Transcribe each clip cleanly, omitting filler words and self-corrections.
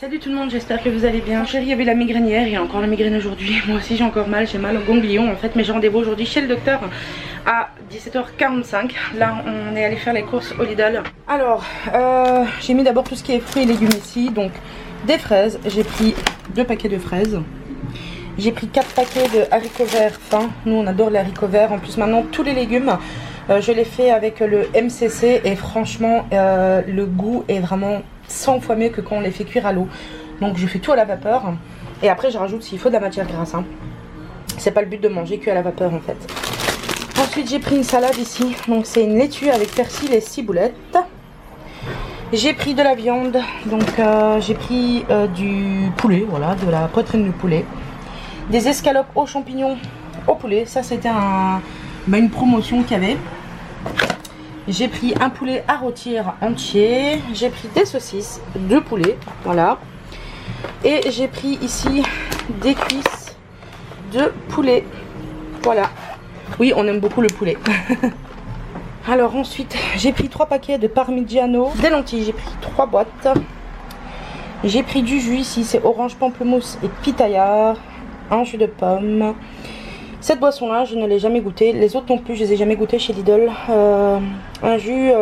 Salut tout le monde, j'espère que vous allez bien. Chérie avait la migraine hier, il y a encore la migraine aujourd'hui. Moi aussi j'ai encore mal, j'ai mal au ganglion en fait. Mais j'ai rendez-vous aujourd'hui chez le docteur à 17h45. Là on est allé faire les courses au Lidl. Alors j'ai mis d'abord tout ce qui est fruits et légumes ici. Donc des fraises, j'ai pris 2 paquets de fraises. J'ai pris 4 paquets de haricots verts fins. Nous on adore les haricots verts. En plus maintenant tous les légumes je les fais avec le MCC. Et franchement le goût est vraiment 100 fois mieux que quand on les fait cuire à l'eau. Donc je fais tout à la vapeur. Et après je rajoute s'il faut de la matière grasse. C'est pas le but de manger cuit à la vapeur en fait. Ensuite j'ai pris une salade ici. Donc c'est une laitue avec persil et ciboulette. J'ai pris de la viande. Donc j'ai pris du poulet. Voilà, de la poitrine de poulet. Des escalopes aux champignons au poulet. Ça c'était une promotion qu'il y avait. J'ai pris un poulet à rôtir entier. J'ai pris des saucisses de poulet. Voilà. Et j'ai pris ici des cuisses de poulet. Voilà. Oui, on aime beaucoup le poulet. Alors ensuite, j'ai pris 3 paquets de parmigiano. Des lentilles, j'ai pris 3 boîtes. J'ai pris du jus ici. C'est orange, pamplemousse et pitaya. Un jus de pomme. Cette boisson là je ne l'ai jamais goûtée, les autres non plus je les ai jamais goûtées chez Lidl. Un jus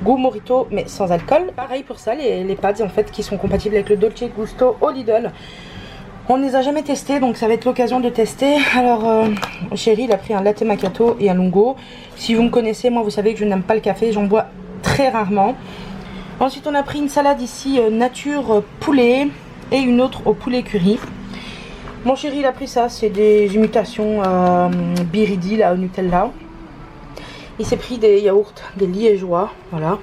goût mojito mais sans alcool. Pareil pour ça, les pads en fait qui sont compatibles avec le Dolce Gusto au Lidl. On ne les a jamais testés donc ça va être l'occasion de tester. Alors chéri il a pris un latte macchiato et un lungo. Si vous me connaissez, moi vous savez que je n'aime pas le café, j'en bois très rarement. Ensuite on a pris une salade ici nature poulet et une autre au poulet curry. Mon chéri il a pris ça, c'est des imitations Biridi là au Nutella. Il s'est pris des yaourts, des liégeois, voilà,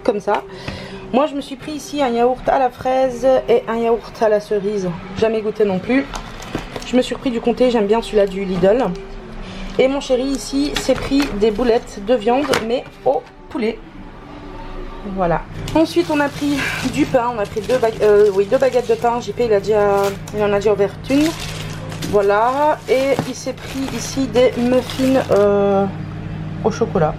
comme ça. Moi je me suis pris ici un yaourt à la fraise et un yaourt à la cerise. Jamais goûté non plus. Je me suis pris du comté, j'aime bien celui-là du Lidl. Et mon chéri ici s'est pris des boulettes de viande mais au poulet. Voilà. Ensuite on a pris du pain, on a pris 2 baguettes de pain. JP il en a déjà ouvert une. Voilà. Et il s'est pris ici des muffins au chocolat.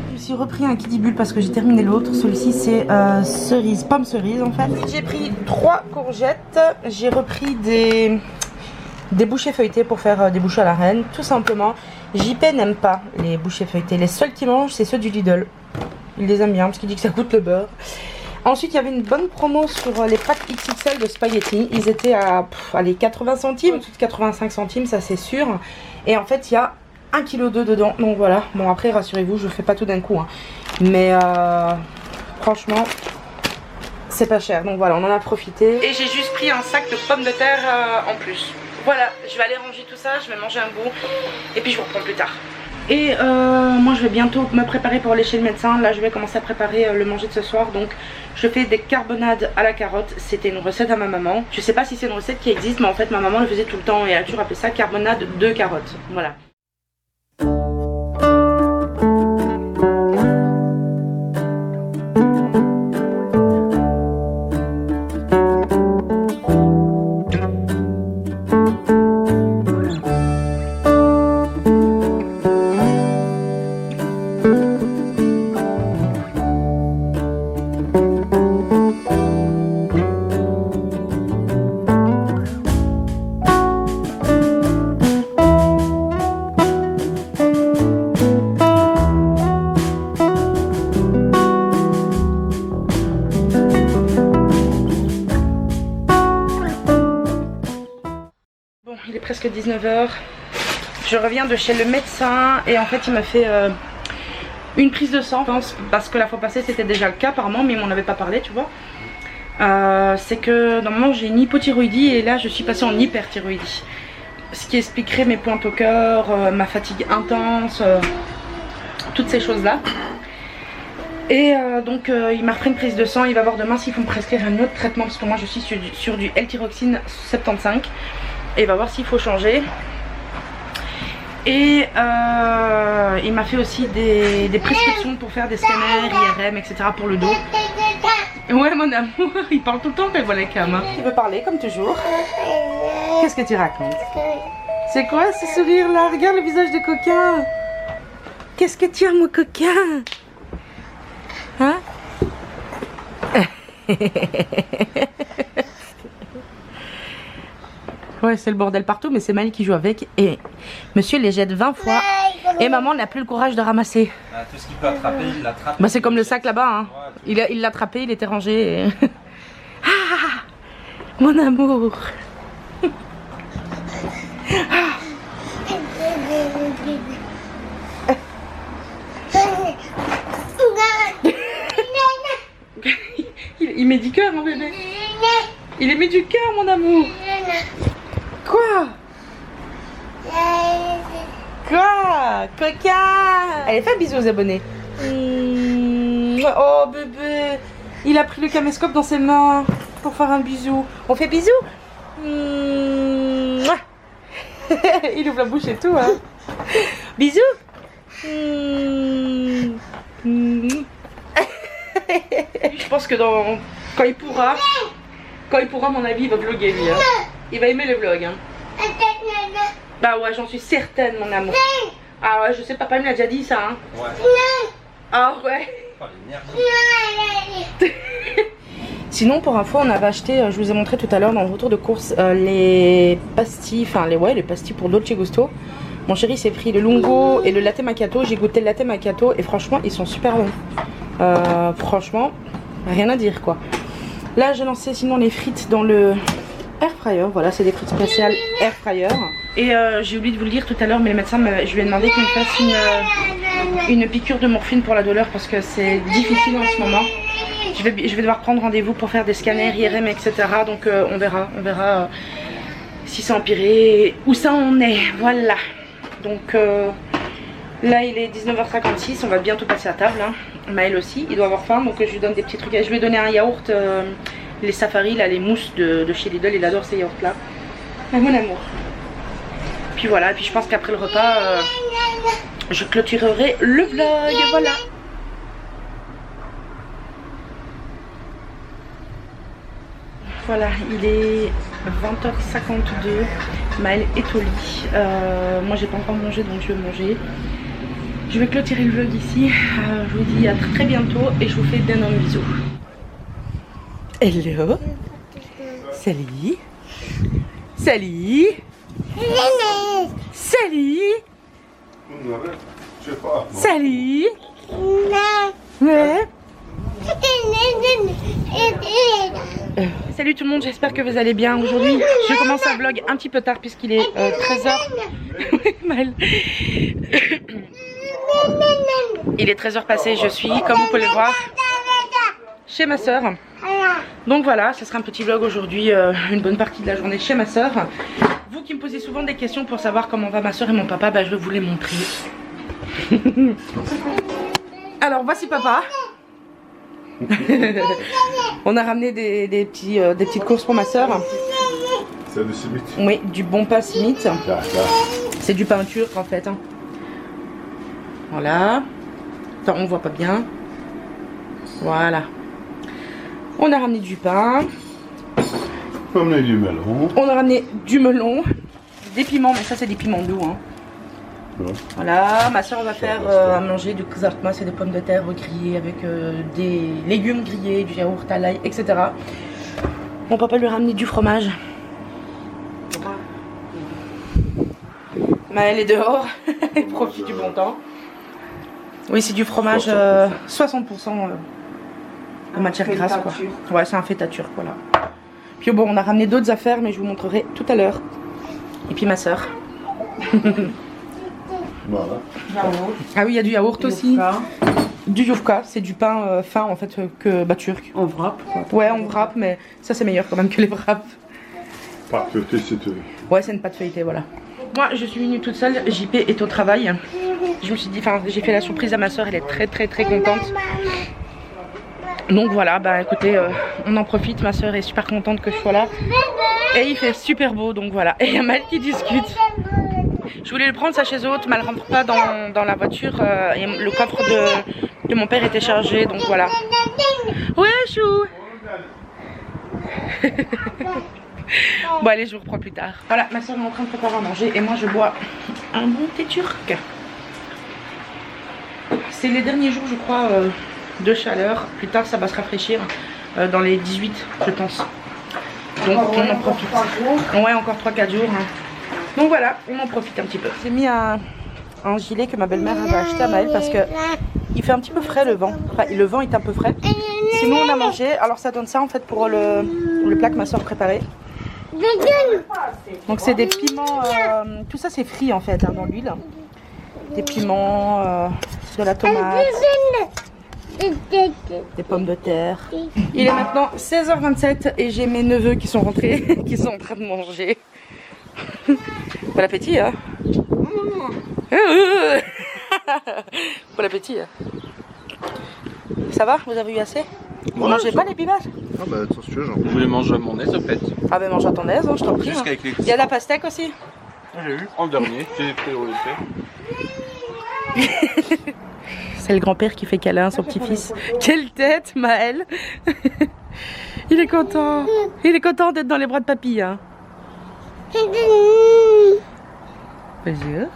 Je me suis repris un Kiddy parce que j'ai terminé l'autre. Celui-ci c'est cerise, pomme cerise en fait. J'ai pris 3 courgettes. J'ai repris des bouchées feuilletées pour faire des bouchées à la reine. Tout simplement. JP n'aime pas les bouchées feuilletées. Les seuls qu'il mange c'est ceux du Lidl. Il les aime bien parce qu'il dit que ça coûte le beurre. Ensuite il y avait une bonne promo sur les packs XXL de spaghettis. Ils étaient à 80 centimes, au-dessus de 85 centimes ça c'est sûr. Et en fait il y a 1,2 kg dedans. Donc voilà, bon après rassurez-vous je fais pas tout d'un coup mais franchement c'est pas cher. Donc voilà on en a profité. Et j'ai juste pris un sac de pommes de terre en plus. Voilà, je vais aller ranger tout ça, je vais manger un bout et puis je vous reprends plus tard. Et moi je vais bientôt me préparer pour aller chez le médecin. Là je vais commencer à préparer le manger de ce soir. Donc je fais des carbonades à la carotte. C'était une recette à ma maman. Je sais pas si c'est une recette qui existe, mais en fait ma maman le faisait tout le temps et elle a toujours appelé ça carbonade de carottes. Voilà. Il est presque 19 h. Je reviens de chez le médecin et en fait il m'a fait une prise de sang. Parce que la fois passée c'était déjà le cas apparemment, mais il m'en avait pas parlé, tu vois. C'est que normalement j'ai une hypothyroïdie et là je suis passée en hyperthyroïdie. Ce qui expliquerait mes pointes au cœur, ma fatigue intense, toutes ces choses là. Et donc il m'a refait une prise de sang. Il va voir demain s'il faut me prescrire un autre traitement parce que moi je suis sur du L-thyroxine 75. Et il va voir s'il faut changer. Et il m'a fait aussi des prescriptions pour faire des scanners, IRM, etc. pour le dos. Ouais mon amour, il parle tout le temps quand il voit les cams. Il veut parler comme toujours. Qu'est-ce que tu racontes? C'est quoi ce sourire là? Regarde le visage de coquin. Qu'est-ce que tu as mon coquin? Hein? Ouais, c'est le bordel partout, mais c'est Maël qui joue avec. Et monsieur les jette 20 fois. Et maman n'a plus le courage de ramasser. Ah, tout ce qu'il peut attraper, il l'attrape. Bah, c'est comme le sac là-bas. Hein. Ouais, il l'a attrapé, il était rangé. Et... ah, mon amour. Il met du cœur, mon bébé. Il met du cœur, mon amour. Quoi? Quoi? Coquin. Allez, fais un bisou aux abonnés. Oh, bébé. Il a pris le caméscope dans ses mains pour faire un bisou. On fait bisou? Il ouvre la bouche et tout, hein. Bisous. Je pense que quand il pourra, à mon avis, il va vlogger lui. Hein. Il va aimer le vlog. Hein. Bah ouais, j'en suis certaine, mon amour. Ah ouais, je sais, papa me l'a déjà dit ça. Hein. Ouais. Ah ouais. Sinon, pour info, on avait acheté, je vous ai montré tout à l'heure dans le retour de course, les pastilles, les pastilles pour Dolce Gusto. Mon chéri s'est pris le lungo et le latte macchiato. J'ai goûté le latte macchiato et franchement, ils sont super bons. Franchement, rien à dire quoi. Là, j'ai lancé sinon les frites dans le air fryer. Voilà, c'est des frites spéciales air fryer. Et j'ai oublié de vous le dire tout à l'heure, mais le médecin, je lui ai demandé qu'il me fasse une piqûre de morphine pour la douleur parce que c'est difficile en ce moment. Je vais devoir prendre rendez-vous pour faire des scanners, IRM, etc. Donc on verra si c'est empiré, où ça en est. Voilà. Donc là il est 19h56, on va bientôt passer à table. Hein. Maël aussi, il doit avoir faim, donc je lui donne des petits trucs. Je lui ai donné un yaourt, les safaris, là, les mousses de chez Lidl, il adore ces yaourts là. Ah, mon amour. Puis voilà, puis je pense qu'après le repas, je clôturerai le vlog, voilà. Voilà, il est 20h52, Maël est au lit. Moi j'ai pas encore mangé, donc je vais manger. Je vais clôturer le vlog ici. Je vous dis à très bientôt et je vous fais d'énormes bisous. Hello. Salut. Salut. Salut. Salut. Ouais. Salut tout le monde, j'espère que vous allez bien. Aujourd'hui, je commence un vlog un petit peu tard puisqu'il est 13h. Il est 13h passé, je suis, comme vous pouvez le voir, chez ma soeur. Donc voilà, ce sera un petit vlog aujourd'hui, une bonne partie de la journée chez ma soeur. Vous qui me posez souvent des questions pour savoir comment va ma soeur et mon papa, bah, je vais vous les montrer. Alors voici papa. On a ramené des petites courses pour ma soeur. C'est du Simit. Oui, du bon pain Simit. C'est du pain turc en fait. Hein. Voilà. Attends, on voit pas bien. Voilà. On a ramené du pain. On a ramené du melon. On a ramené du melon. Des piments, mais ça c'est des piments doux. Hein. Ouais. Voilà, ma soeur va faire à manger du kızartma, c'est des pommes de terre grillées avec des légumes grillés, du yaourt à l'ail, etc. Mon papa lui a ramené du fromage. Maël est dehors, il profite du bon temps. Oui, c'est du fromage 60% de matière grasse quoi. Ouais, c'est un feta turc, voilà. Puis bon, on a ramené d'autres affaires, mais je vous montrerai tout à l'heure. Et puis ma soeur. Voilà. Ah oui, il y a du yaourt aussi. Du yufka, c'est du pain fin en fait que turc. En wrap. Ouais, en wrap, mais ça c'est meilleur quand même que les wraps. Pâte feuilletée, c'est tout. Ouais, c'est une pâte feuilletée, voilà. Moi, je suis venue toute seule. JP est au travail. Je me suis dit, enfin, j'ai fait la surprise à ma soeur. Elle est très très très contente. Donc voilà, bah écoutez, on en profite. Ma soeur est super contente que je sois là. Et il fait super beau, donc voilà. Et il y a Maël qui discute. Je voulais le prendre sa chaise haute, mais elle rentre pas dans la voiture. Et le coffre de mon père était chargé, donc voilà. Ouais, chou. Bon allez, je vous reprends plus tard. Voilà, ma soeur est en train de préparer à manger et moi je bois un bon thé turc. C'est les derniers jours je crois de chaleur. Plus tard ça va se rafraîchir dans les 18 je pense. Donc on en profite. Ouais, encore 3-4 jours. Hein. Donc voilà, on en profite un petit peu. J'ai mis un gilet que ma belle-mère avait acheté à Maël parce que il fait un petit peu frais le vent. Enfin, le vent est un peu frais. Sinon on a mangé. Alors ça donne ça en fait pour le plat que ma soeur préparait. Donc c'est des piments. Tout ça c'est frit en fait hein, dans l'huile. Des piments, de la tomate, des pommes de terre. Il est maintenant 16h27 et j'ai mes neveux qui sont rentrés, qui sont en train de manger. Bon appétit hein. Bon appétit. Ça va? Vous avez eu assez? Vous mangez pas les pivages? Ah bah attends si tu veux genre. Je voulais manger à mon aise en fait. Ah bah mange à ton aise, hein, je t'en prie. Hein. Il y a de la pastèque aussi? J'ai eu en dernier, j'ai des priorités. C'est le grand-père qui fait câlin à son petit-fils. Quelle tête, Maël. Il est content. Il est content d'être dans les bras de papy. Hein. Bonjour.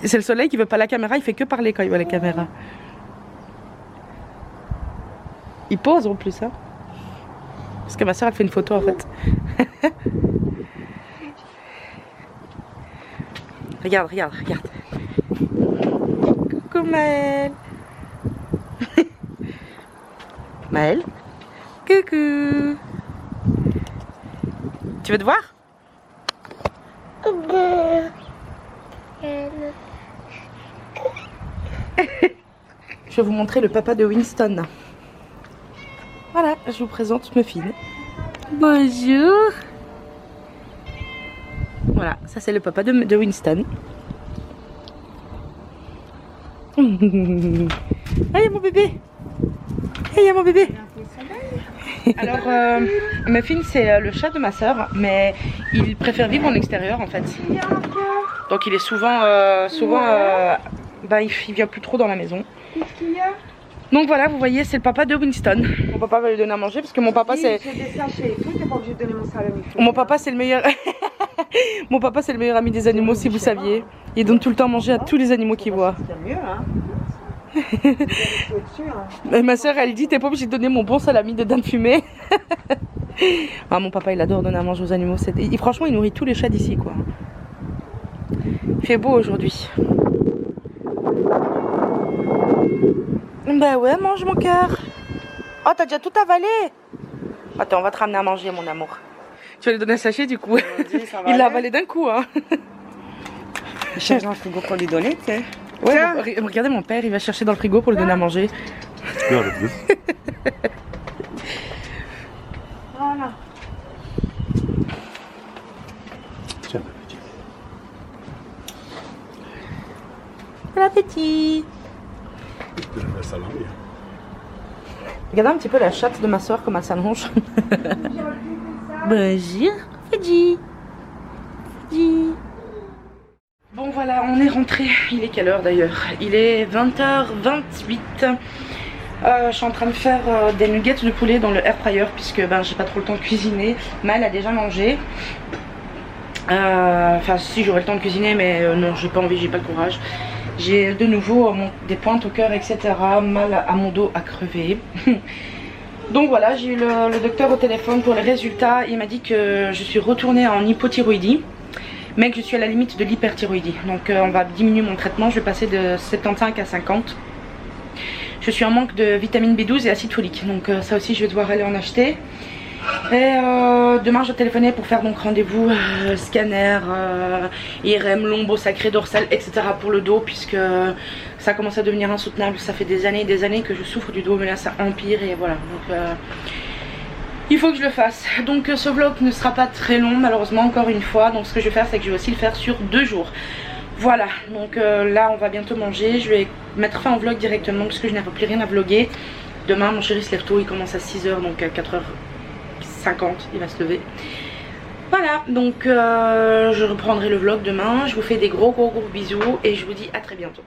C'est le soleil qui veut pas la caméra, il fait que parler quand il voit la caméra. Il pose en plus, hein. Parce que ma soeur elle fait une photo en fait. Regarde, regarde, regarde. Coucou Maël. Maël. Coucou. Tu veux te voir? Je vais vous montrer le papa de Winston. Voilà, je vous présente Muffin. Bonjour. Voilà, ça c'est le papa de Winston. Ah, il y a mon bébé. Il y a mon bébé. Alors, Muffin c'est le chat de ma soeur, mais il préfère vivre en extérieur en fait. Donc il est souvent, il vient plus trop dans la maison. Donc voilà, vous voyez, c'est le papa de Winston. Mon papa va lui donner à manger parce que mon papa c'est... Mon papa c'est le meilleur... Mon papa c'est le meilleur ami des animaux si vous saviez. Il donne tout le temps à manger à tous les animaux qu'il voit. Et ma soeur elle dit t'es pas obligé de donner mon bon salami de dinde fumée. Ah, mon papa il adore donner à manger aux animaux. Franchement il nourrit tous les chats d'ici quoi. Il fait beau aujourd'hui. Bah ouais, mange mon cœur. Oh, t'as déjà tout avalé. Attends, on va te ramener à manger, mon amour. Tu vas lui donner un sachet du coup. Il l'a avalé d'un coup, hein. Il cherche dans le frigo pour lui donner, tu sais. Ouais, regardez mon père, il va chercher dans le frigo pour lui donner à manger. Voilà. Tiens, petit. Bon appétit. La salade. Regardez un petit peu la chatte de ma soeur comme elle s'allonge. Bonjour, Fidji. Fidji. Bon voilà, on est rentré. Il est quelle heure d'ailleurs? Il est 20h28. Je suis en train de faire des nuggets de poulet dans le air fryer puisque j'ai pas trop le temps de cuisiner. Mais elle a déjà mangé. Enfin si, j'aurais le temps de cuisiner mais non, j'ai pas envie, j'ai pas le courage. J'ai de nouveau des pointes au cœur, etc. Mal à mon dos à crever. Donc voilà, j'ai eu le docteur au téléphone pour les résultats. Il m'a dit que je suis retournée en hypothyroïdie, mais que je suis à la limite de l'hyperthyroïdie. Donc on va diminuer mon traitement, je vais passer de 75 à 50. Je suis en manque de vitamine B12 et acide folique. Donc ça aussi je vais devoir aller en acheter. Et demain je vais téléphoner pour faire donc rendez-vous scanner, IRM, lombo sacré, dorsal, etc. pour le dos puisque ça commence à devenir insoutenable. Ça fait des années que je souffre du dos mais là ça empire et voilà. Donc il faut que je le fasse. Donc ce vlog ne sera pas très long malheureusement encore une fois. Donc ce que je vais faire c'est que je vais aussi le faire sur 2 jours. Voilà, donc là on va bientôt manger. Je vais mettre fin au vlog directement parce que je n'ai plus rien à vlogger. Demain mon chéri se lève tôt, il commence à 6h donc à 4h50 il va se lever. Voilà, donc je reprendrai le vlog demain. Je vous fais des gros bisous et je vous dis à très bientôt.